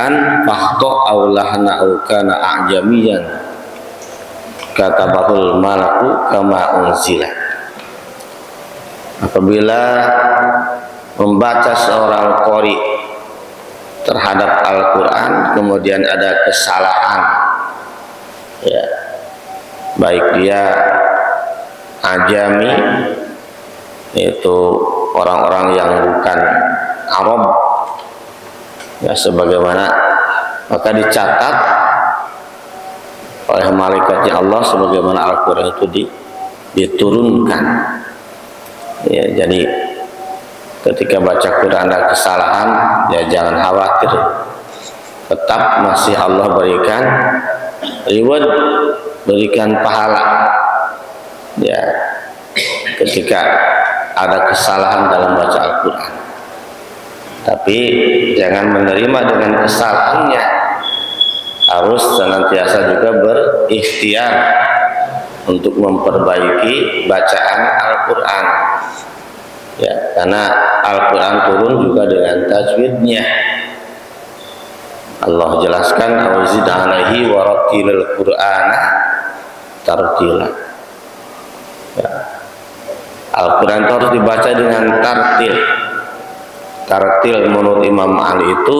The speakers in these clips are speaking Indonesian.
Al-Quran fahto aulahna kana a'jamiyan katabahul malaku kama unzila. Apabila membaca seorang qori terhadap Al-Quran kemudian ada kesalahan, ya, baik dia ajami, yaitu orang-orang yang bukan Arab, ya, sebagaimana maka dicatat oleh malaikatnya Allah sebagaimana Al-Quran itu diturunkan, ya. Jadi ketika baca Quran ada kesalahan, ya jangan khawatir, tetap masih Allah berikan reward, berikan pahala, ya, ketika ada kesalahan dalam baca Al-Quran. Tapi jangan menerima dengan kesalahannya, harus senantiasa juga berikhtiar untuk memperbaiki bacaan Al-Quran, ya, karena Al-Quran turun juga dengan tajwidnya. Allah jelaskan awzid alaihi warattilil Qur'ana tartila, ya. Al-Quran itu harus dibaca dengan tartil. Tartil menurut Imam Ali itu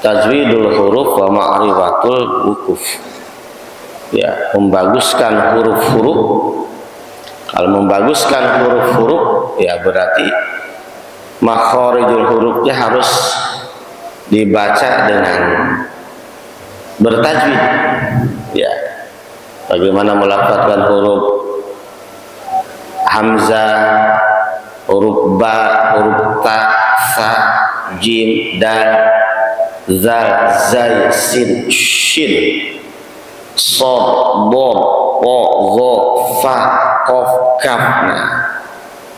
tajwidul huruf wa ma'rifatul wukuf, ya, membaguskan huruf-huruf. Kalau membaguskan huruf-huruf, ya berarti makhorijul hurufnya harus dibaca dengan bertajwid, ya. Bagaimana melafazkan huruf hamzah, huruf ba, huruf ta, sa, jim, dal, zal, zai, sin, shin, sod, bod, po, zo, fa, kof, kaf. Nah,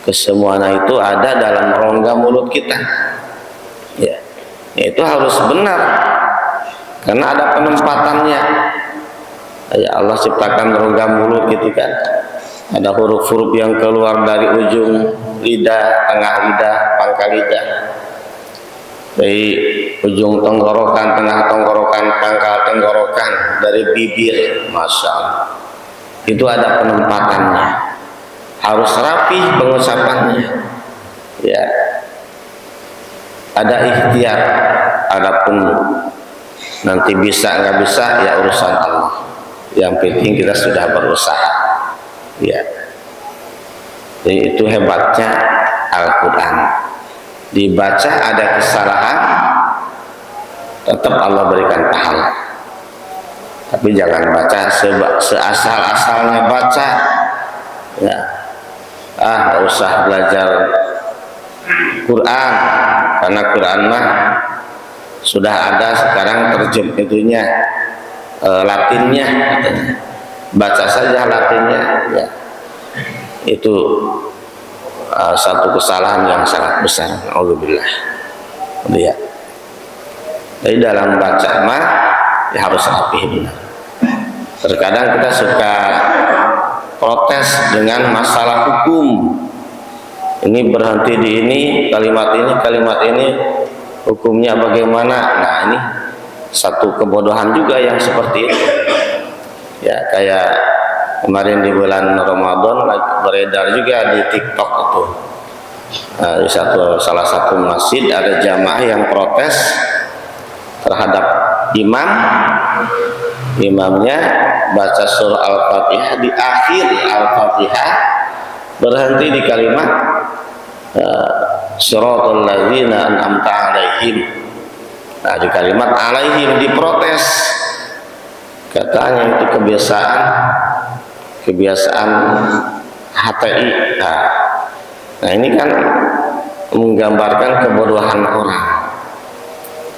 kesemuanya itu ada dalam rongga mulut kita, ya. Itu harus benar karena ada penempatannya. Ya, Allah ciptakan rongga mulut gitu kan, ada huruf-huruf yang keluar dari ujung lidah, tengah lidah, pangkal lidah, dari ujung tenggorokan, tengah tenggorokan, pangkal tenggorokan, dari bibir. Masya Allah, itu ada penempatannya, harus rapi pengucapannya, ya. Ada ikhtiar. Adapun nanti bisa nggak bisa, ya urusan Allah. Yang penting kita sudah berusaha, ya. Jadi itu hebatnya Al-Quran. Dibaca ada kesalahan, tetap Allah berikan pahala. Tapi jangan baca seasal-asalnya baca, ya. Nggak usah belajar Quran, karena Quran mah sudah ada sekarang terjemahnya, Latinnya katanya. Baca saja Latinnya, ya. Itu satu kesalahan yang sangat besar. Alhamdulillah, ya. Jadi dalam baca mah ya harus rapi benar. Terkadang kita suka protes dengan masalah hukum. Ini berhenti di ini, kalimat ini hukumnya bagaimana? Nah, ini satu kebodohan juga yang seperti itu, ya. Kayak kemarin di bulan Ramadan beredar juga di TikTok itu, di salah satu masjid ada jamaah yang protes terhadap imamnya baca surah Al-Fatihah, di akhir Al-Fatihah berhenti di kalimat siratal ladzina an'amta alaihim. Nah, di kalimat alaihim diprotes, katanya itu kebiasaan HTI. Nah, ini kan menggambarkan kebodohan orang,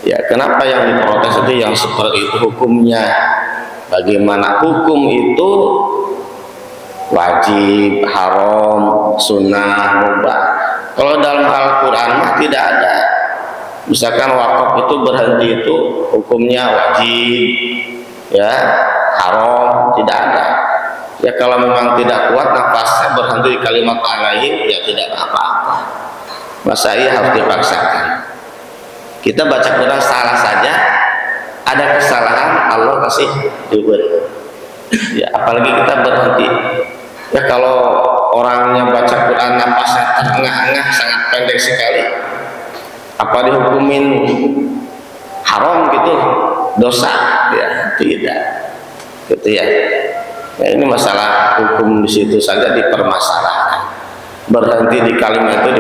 ya. Kenapa yang diprotes itu yang seperti itu hukumnya? Bagaimana hukum itu wajib, haram, sunnah, mubah? Kalau dalam Al-Quran mah tidak ada. Misalkan wakaf itu berhenti itu hukumnya wajib, ya, haram, tidak ada. Ya kalau memang tidak kuat nafasnya berhenti di kalimat alaihim, ya tidak apa-apa. Masa iya harus dipaksakan? Kita baca Quran salah saja sih ya, apalagi kita berhenti ya. Kalau orangnya baca Quran napasnya terengah-engah sangat pendek sekali, apa dihukumin haram gitu, dosa ya? Tidak gitu ya. Nah, ini masalah hukum di situ saja dipermasalahkan, berhenti di kalimat itu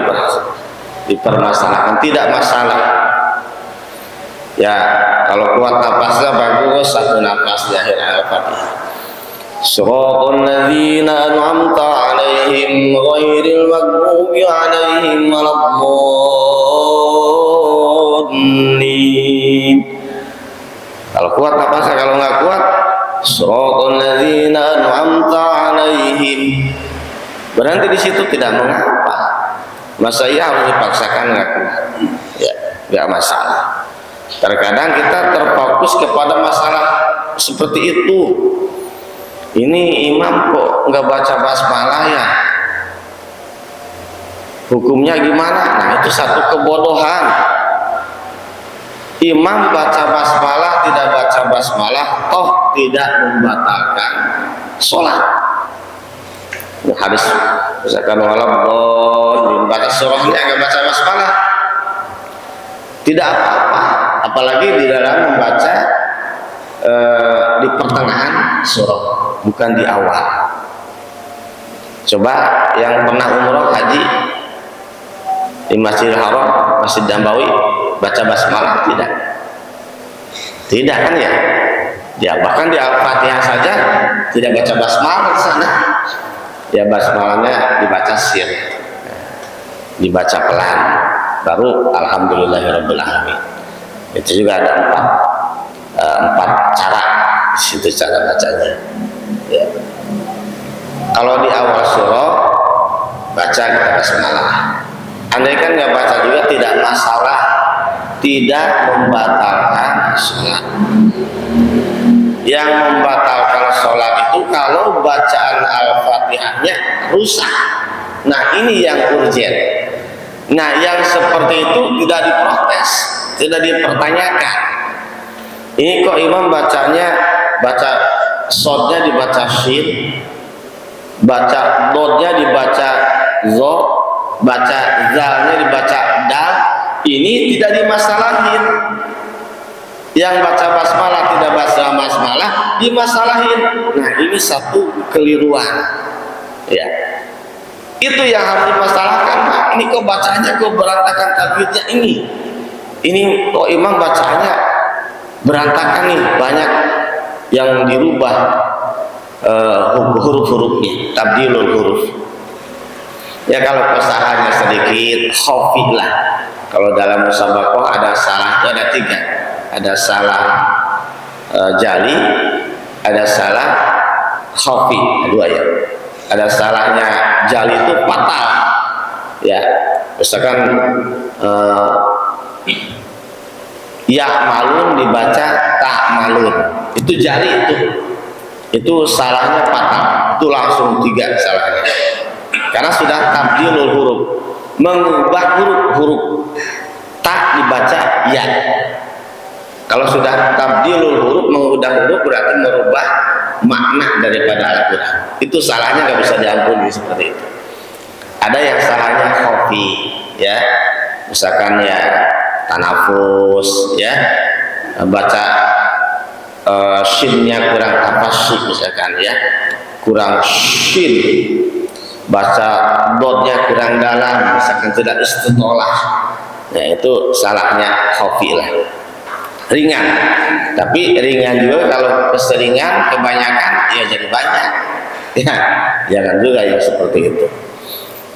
dipermasalahkan, tidak masalah ya. Kalau kuat napasnya bagus, satu napas di akhir Al-Fatihah. Shiratal ladzina an'amta 'alaihim ghairil maghdubi 'alaihim waladdallin. Kalau kuat napasnya, kalau nggak kuat shiratal ladzina an'amta 'alaihim, berhenti di situ tidak mengapa. Masa iya harus dipaksakan nggak kuat? Ya, nggak masalah. Terkadang kita terfokus kepada masalah seperti itu. Ini imam kok nggak baca basmalah ya? Hukumnya gimana? Nah, itu satu kebodohan. Imam baca basmalah, tidak baca basmalah, toh tidak membatalkan sholat. Hadis misalkan walaupun baca surahnya nggak baca basmalah, tidak apa-apa. Apalagi di dalam membaca di pertengahan surah, bukan di awal. Coba yang pernah umroh haji di Masjidil Haram, Masjid Nabawi, baca basmalah tidak? Tidak kan ya? Ya bahkan di Al-Fatihah saja tidak baca basmalah di sana. Ya basmalahnya dibaca sir, dibaca pelan, baru alhamdulillahirabbil alamin. Itu juga ada empat cara di situ cara bacanya. Ya. Kalau di awal surah baca kita basmalah. Andai kan nggak baca juga tidak masalah, tidak membatalkan sholat. Yang membatalkan sholat itu kalau bacaan Al-Fatihahnya rusak. Nah ini yang urgent. Nah yang seperti itu tidak diprotes, tidak dipertanyakan. Ini kok imam bacanya, baca shotnya dibaca shin, baca dotnya dibaca zo, baca zalnya dibaca dal, ini tidak dimasalahin. Yang baca basmalah tidak baca basmalah dimasalahin. Nah ini satu keliruan ya. Itu yang harus dimasalahkan. Nah, ini kok bacanya kok berantakan tajwidnya ini kok imam bacanya berantakan nih, banyak yang dirubah huruf-hurufnya, tabdilul huruf. Ya kalau kesalahannya sedikit khafi lah. Kalau dalam musabaqah ada salahnya ada 3. Ada salah jali, ada salah khafi, 2 ya. Ada salahnya jali itu fatal ya, misalkan ya malun dibaca tak malun, itu jali, itu salahnya fatal, itu langsung 3 salahnya karena sudah tabdilul huruf, mengubah huruf tak dibaca ya. Kalau sudah tabdilul huruf, mengubah huruf berarti merubah makna daripada Al-Quran. Itu salahnya nggak bisa diampuni seperti itu. Ada yang salahnya khafi ya, misalkan ya tanafus ya, baca shinnya kurang tafasy misalkan ya, kurang shin, baca dotnya kurang dalam misalkan tidak istitolah. Nah itu salahnya khafi lah, ringan. Tapi ringan juga kalau keseringan kebanyakan ya jadi banyak ya, jangan juga yang seperti itu.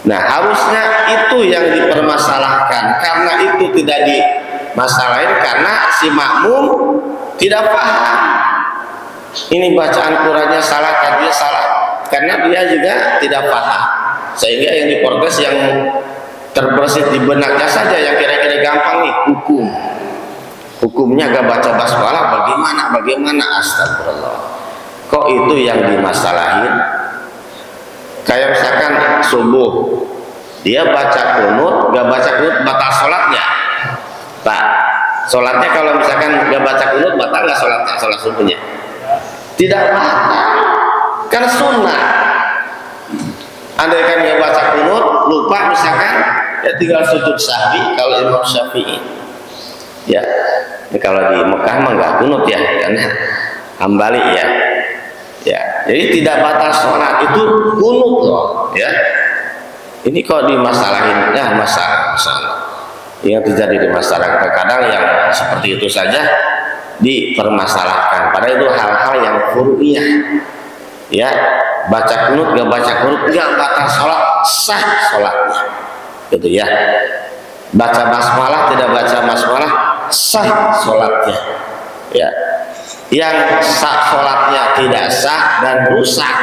Nah harusnya itu yang dipermasalahkan, karena itu tidak dimasalahin karena si makmum tidak paham. Ini bacaan Qurannya salah, tadinya salah karena dia juga tidak paham, sehingga yang diprotes yang terbersit di benaknya saja yang kira-kira gampang nih, hukumnya gak baca basmalah bagaimana, astagfirullah. Kok itu yang dimasalahin? Kayak misalkan subuh dia baca kunut, gak baca kunut, batal sholatnya Pak. Sholatnya kalau misalkan gak baca kunut batal gak sholatnya, sholat subuhnya? Tidak batal, karena sunnah. Andai kan dia baca kunut lupa misalkan, ya tinggal sujud sahwi kalau Imam Syafi'i. Ya, ini kalau di Mekah mah nggak kunut ya, karena Hambali ya. Ya, jadi tidak batal sholat itu kunut loh, ya. Ini kok dimasalahin, ya masalah yang terjadi di masyarakat. Kadang yang seperti itu saja dipermasalahkan. Padahal itu hal-hal yang furu'iyah. Ya, baca kunut gak baca kunut nggak batal sholat, sah sholatnya, gitu ya. Baca basmalah tidak baca basmalah sah sholatnya. Ya, yang sah sholatnya tidak sah dan rusak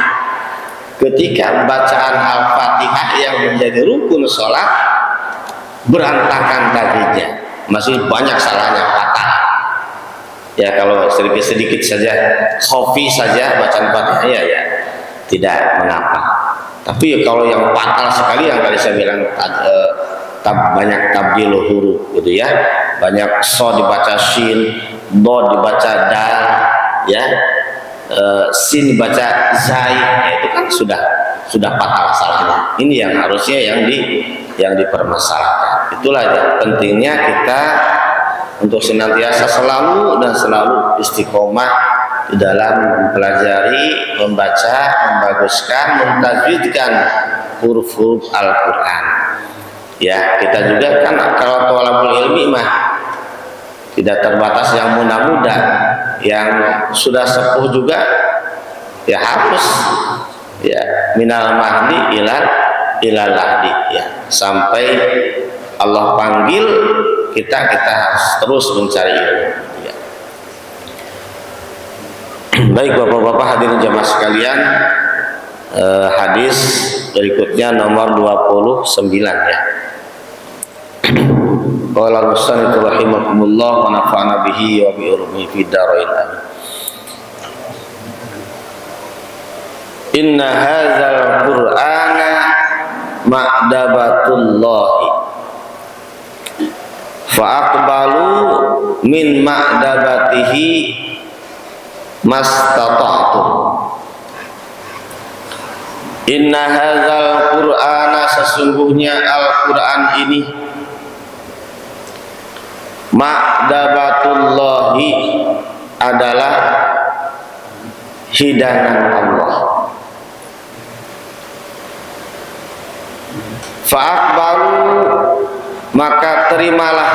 ketika bacaan Al-Fatihah yang menjadi rukun sholat berantakan tadinya, masih banyak salahnya, patah. Ya, kalau sedikit-sedikit saja, khofi saja bacaan Fatihah ya tidak mengapa. Tapi kalau yang fatal sekali yang tadi saya bilang banyak tabdil huruf gitu ya, banyak so dibaca shin, do dibaca dal, ya, sin dibaca zai, ya, itu kan sudah fatal salahnya. Ini yang harusnya yang dipermasalahkan. Itulah yang pentingnya kita untuk senantiasa selalu istiqomah di dalam mempelajari, membaca, membaguskan, mentajwidkan huruf-huruf Al-Quran. Ya, kita juga kan kalau thalabul ilmi mah tidak terbatas yang muda-muda, yang sudah sepuh juga ya harus ya minal mahdi ilal lahdi, ya sampai Allah panggil kita harus terus mencari ilmu. Ya. Baik bapak-bapak hadirin jamaah sekalian, hadis berikutnya nomor 29 ya. Qala musannif rahimakumullah wa nafa'ana bihi wa bi ulumi fid dharain amin. Inna hadzal qur'ana ma'dabatullahi fa aqbalu min ma'dabatihi mastata'tum. Inna hadzal qur'ana, sesungguhnya Al-Qur'an ini ma'dabatullahi adalah hidangan Allah. Fa'aqbalu, maka terimalah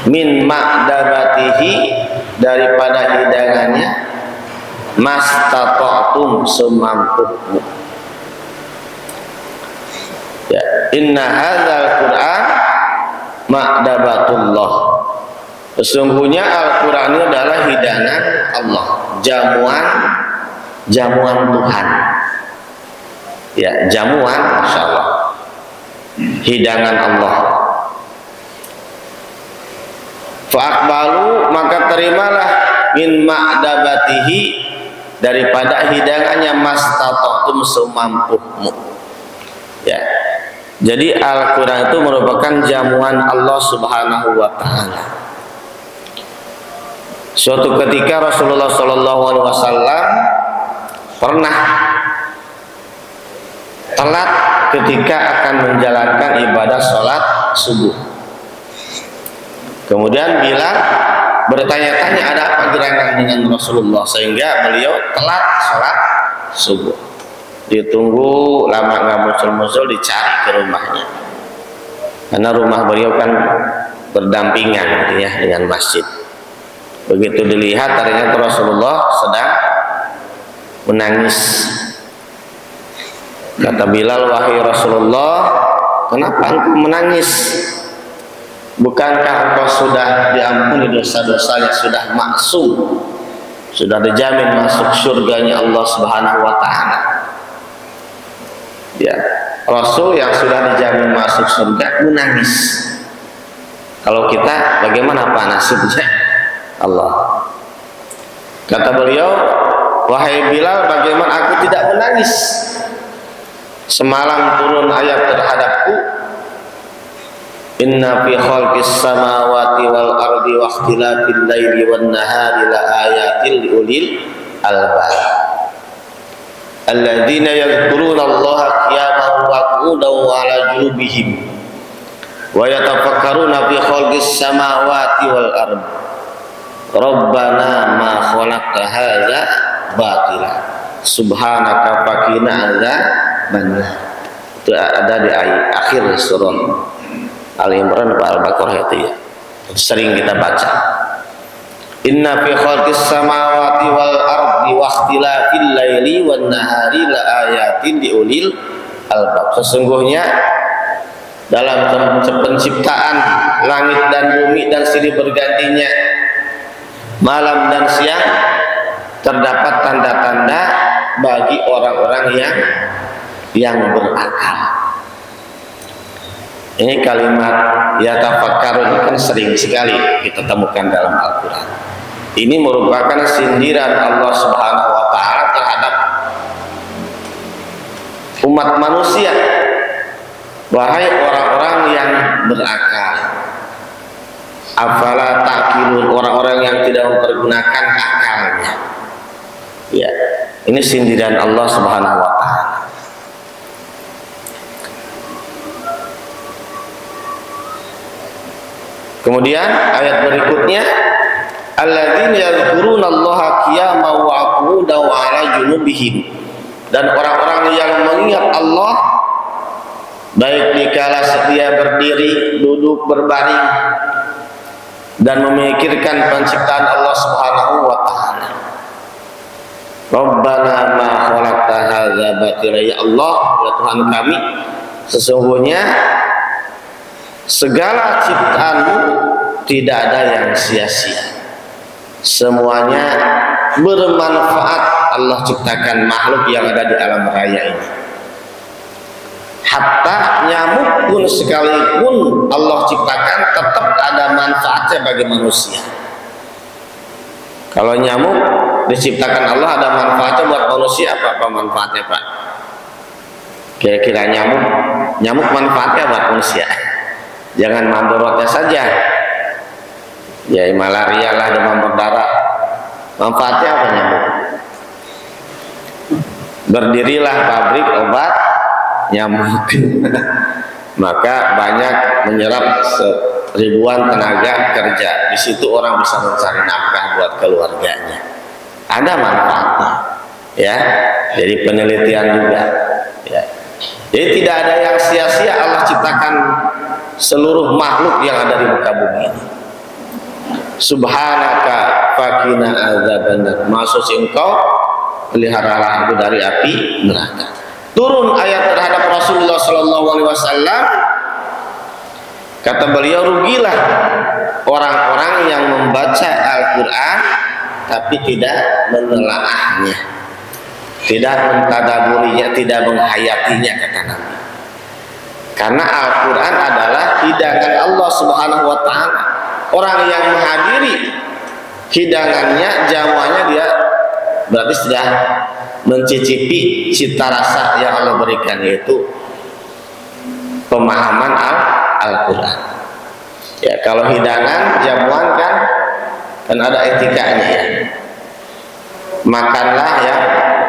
min ma'dabatihi, daripada hidangannya, mastata'tum, semampumu. Ya, inna hadzal qur'an ma'dabatullah, sesungguhnya Al-Quran ini adalah hidangan Allah, jamuan Tuhan. Ya, jamuan, masya Allah, hidangan Allah. Fa'aqbalu, maka terimalah min ma'dabatihi, daripada hidangannya, mastata'tum, semampumu. Ya, jadi Al-Quran itu merupakan jamuan Allah Subhanahu wa Ta'ala. Suatu ketika Rasulullah SAW pernah telat ketika akan menjalankan ibadah sholat subuh. Kemudian Bilal bertanya-tanya ada apa gerangan dengan Rasulullah sehingga beliau telat sholat subuh. Ditunggu lama nggak muncul-muncul, dicari ke rumahnya, karena rumah beliau kan berdampingan ya dengan masjid. Begitu dilihat ternyata Rasulullah sedang menangis. Kata Bilal, wahai Rasulullah, kenapa engkau menangis? Bukankah engkau sudah diampuni dosa-dosanya, sudah maksum, sudah dijamin masuk surganya Allah Subhanahu wa Ta'ala? Ya, Rasul yang sudah dijamin masuk surga menangis. Kalau kita bagaimana Pak nasibnya? Allah. Kata beliau, wahai Bilal, bagaimana aku tidak menangis? Semalam turun ayat terhadapku, inna fi khalqis samawati wal ardi ardi wa ikhtilafil laili wan nahari la ayatin liulil albab alladzina yadhkuruna Allaha qiyaman wa qu'udan wa 'ala junubihim wa yatafakkaruna fi khalqis samawati wal ardi rabbana ma khalaqta hadza batila subhanaka faqina adzabannar. Itu ada di akhir surah Al-Imran atau Al-Baqarah itu ya. Sering kita baca. Inna fi khalqis samawati wal ardi wa ikhtilafil laili wan nahari la ayatin liulil albab. Sesungguhnya dalam penciptaan langit dan bumi dan silih bergantinya malam dan siang terdapat tanda-tanda bagi orang-orang yang berakal. Ini kalimat yatafakkarun ini kan sering sekali kita temukan dalam Al-Quran. Ini merupakan sindiran Allah Subhanahu wa Ta'ala terhadap umat manusia. Wahai orang-orang yang berakal, afala ta'qilun, orang-orang yang tidak mempergunakan akalnya. Ya, ini sindiran Allah Subhanahu wa Ta'ala. Kemudian ayat berikutnya, alladzina yadhkuruna Allaha qiyaman wa qu'udan wa 'ala junubihim, dan orang-orang yang mengingat Allah baik dikala dia berdiri, duduk, berbaring dan memikirkan penciptaan Allah Subhanahu wa Ta'ala. Rabbana ma khalaqta hadza batila, ya Allah, ya Tuhan kami, sesungguhnya segala ciptaanmu tidak ada yang sia-sia, semuanya bermanfaat. Allah ciptakan makhluk yang ada di alam raya ini, hatta nyamuk pun sekalipun Allah ciptakan tetap ada manfaatnya bagi manusia. Kalau nyamuk diciptakan Allah ada manfaatnya buat manusia, apa manfaatnya Pak? Kira-kira nyamuk manfaatnya buat manusia? Jangan mandorotnya saja, ya malaria lah, demam berdarah, manfaatnya apa nyamuk? Berdirilah pabrik obat nyamuk. Maka banyak menyerap ribuan tenaga kerja. Di situ orang bisa mencari nafkah buat keluarganya. Ada manfaatnya, ya. Jadi penelitian juga, ya. Jadi tidak ada yang sia-sia. Allah ciptakan seluruh makhluk yang ada di muka bumi ini. Subhanaka faqina adzabannar, maksud engkau peliharalah aku dari api neraka. Turun ayat terhadap Rasulullah Sallallahu Alaihi Wasallam, kata beliau, rugilah orang-orang yang membaca Al-Quran tapi tidak menelaahnya, tidak mentadaburinya, tidak menghayatinya, kata Nabi. Karena Al-Quran adalah hidangan Allah Subhanahu wa Ta'ala. Orang yang menghadiri hidangannya, jamuannya, dia berarti sudah mencicipi cita rasa yang Allah berikan, yaitu pemahaman Al-Quran. Ya, kalau hidangan, jamuan kan ada etikanya, ya. Makanlah ya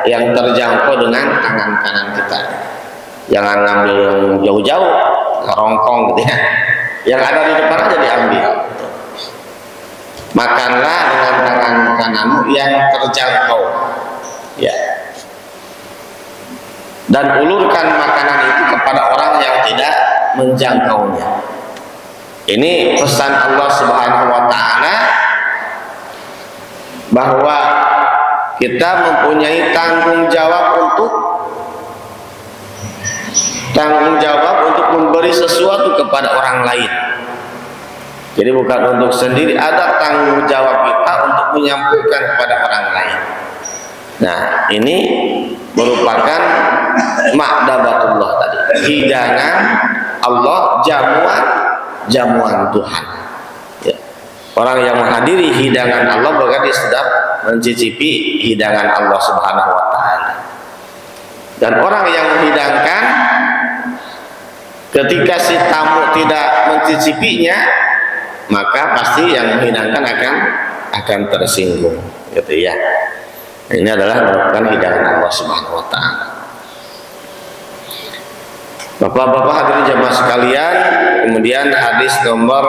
yang terjangkau dengan tangan kanan kita. Jangan ngambil yang jauh-jauh, ngerongkong gitu ya. Yang ada di depan aja diambil. Makanlah dengan tangan kananmu yang terjangkau, ya. Dan ulurkan makanan itu kepada orang yang tidak menjangkaunya. Ini pesan Allah Subhanahu wa Ta'ala, bahwa kita mempunyai tanggung jawab untuk memberi sesuatu kepada orang lain. Jadi bukan untuk sendiri, ada tanggung jawab kita untuk menyampaikan kepada orang lain. Nah, ini merupakan ma'dabatullah tadi, hidangan Allah, jamuan Tuhan, ya. Orang yang menghadiri hidangan Allah berarti sudah mencicipi hidangan Allah Subhanahu wa Ta'ala. Dan orang yang menghidangkan, ketika si tamu tidak mencicipinya, maka pasti yang menghidangkan akan tersinggung, gitu ya. Ini adalah merupakan hidangan Allah Subhanahu wa taala. Bapak-bapak hadirin jamaah sekalian, kemudian hadis nomor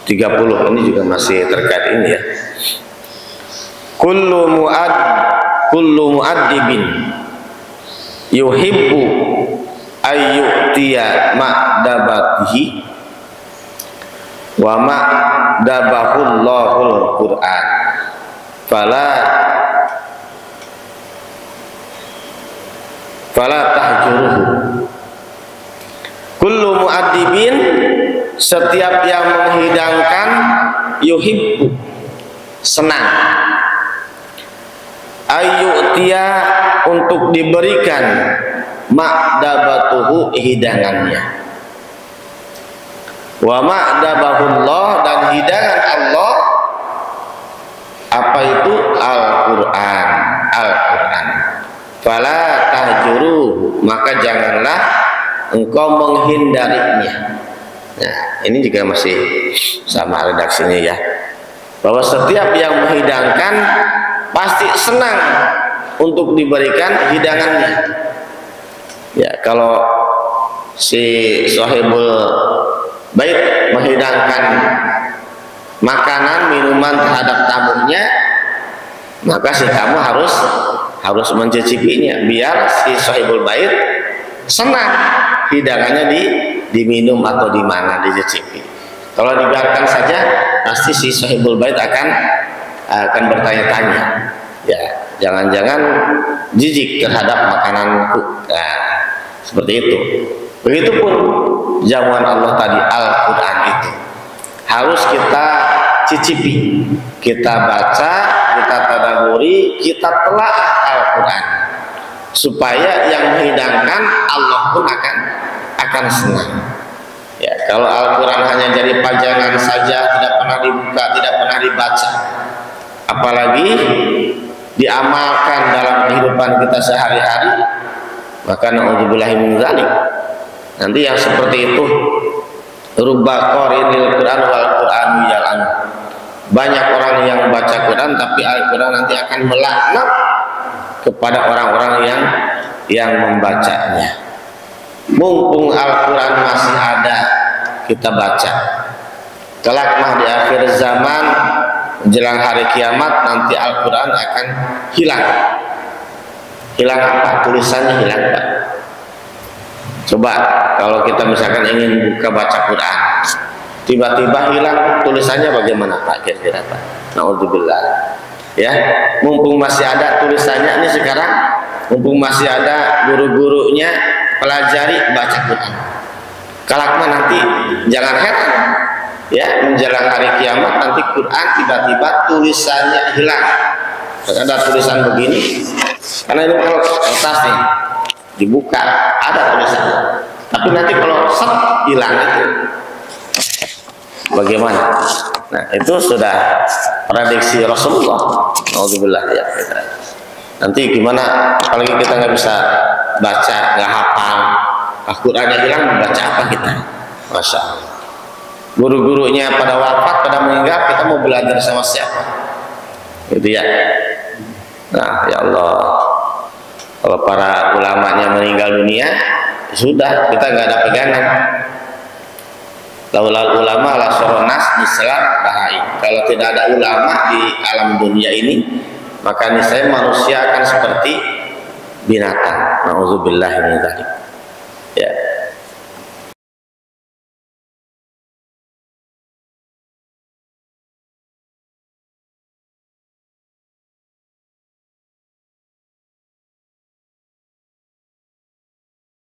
30 ini juga masih terkait ini ya. Kullu mu'addibin yuhibbu ayyutiya ma'dabatihi wa ma'dabahullahul Qur'an fala tahjuruhu. Kullu mu'addibin, setiap yang menghidangkan, yuhibbu, senang, ayyu'tiya, untuk diberikan, ma'dabatuhu, hidangannya, wa ma'dabahullah, dan hidangan Allah apa itu? Al-Quran. Al-Quran. Fala tahjuruhu, maka janganlah engkau menghindarinya. Nah, ini juga masih sama redaksinya ya, bahwa setiap yang menghidangkan pasti senang untuk diberikan hidangannya. Ya, kalau si sahibul bait menghidangkan makanan, minuman terhadap tamunya, maka si tamu harus mencicipinya biar si sahibul bait senang hidangannya diminum atau di mana dicicipi. Kalau dibiarkan saja, pasti si sahibul bait akan bertanya-tanya, ya, jangan-jangan jijik terhadap makananku. Nah, seperti itu. Begitupun jamuan Allah tadi, Al-Quran itu harus kita cicipi, kita baca, kita tadabburi, kita telaah Al-Quran, supaya yang menghidangkan Allah pun akan senang. Ya, kalau Al-Quran hanya jadi pajangan saja, tidak pernah dibuka, tidak pernah dibaca, apalagi diamalkan dalam kehidupan kita sehari-hari, maka na'udzubillahi min dzalik. Nanti yang seperti itu, rubba qarinil Quran wal Qur'anu yal'an. Banyak orang yang baca Quran tapi Al-Quran nanti akan melaknat kepada orang-orang yang membacanya. Mumpung Al-Quran masih ada, kita baca. Kelak mah di akhir zaman, menjelang hari kiamat, nanti Al-Quran akan hilang. Hilang apa? Tulisannya hilang, Pak. Coba kalau kita misalkan ingin buka baca Quran, tiba-tiba hilang tulisannya, bagaimana Pak kira-kira Pak? Na'udzubillah. Ya, mumpung masih ada tulisannya ini sekarang, mumpung masih ada guru-gurunya, pelajari baca Quran. Kelak mah nanti jangan heran ya, menjelang hari kiamat nanti Quran tiba-tiba tulisannya hilang. Ada tulisan begini, karena ini kalau kertas nih dibuka ada tulisannya, tapi nanti kalau set hilang itu bagaimana? Nah, itu sudah prediksi Rasulullah. Alhamdulillah ya. Nanti gimana? Apalagi kita nggak bisa baca, nggak hafal, Al-Qurannya hilang, membaca apa kita? Masya Allah. Guru-gurunya pada wafat, pada meninggal, kita mau belajar sama siapa? Gitu ya. Nah, ya Allah. Kalau para ulamanya meninggal dunia, sudah kita nggak ada pegangan. Laulal ulama la soronas nislah bahai. Kalau tidak ada ulama di alam dunia ini, maka niscaya manusia akan seperti binatang. Nauzubillah min dzalik.